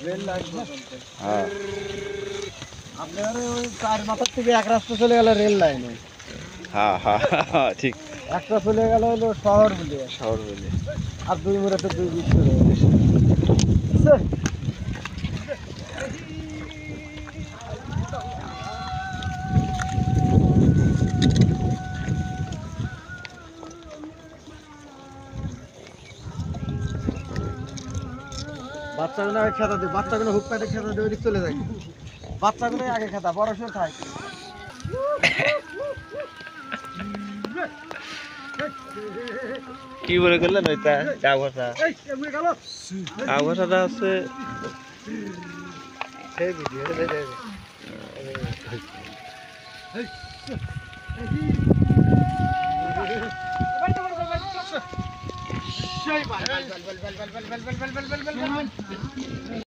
Rail line পর্যন্ত। হ্যাঁ আপনার ওই 4 মাথার থেকে এক রাস্তা চলে গেল রেল লাইনে, হ্যাঁ হ্যাঁ হ্যাঁ, ঠিক। একটা চলে গেল হলো শহর বলে, শহর বলে। আর 2 মুরাতে 2 বিশ চলে গেছে। বুঝছেন? বাচ্চাগুলো আগে খেতা দিই, বাচ্চাগুলো হুক প্যাটে খেতা দিয়ে ওদিক চলে যায়, বাচ্চাগুলো আগে খেতা, বড় সর খায়। কি বলে করলেন ওইটা চা বসা? চা বসাটা হচ্ছে সেই ভিডিও সেই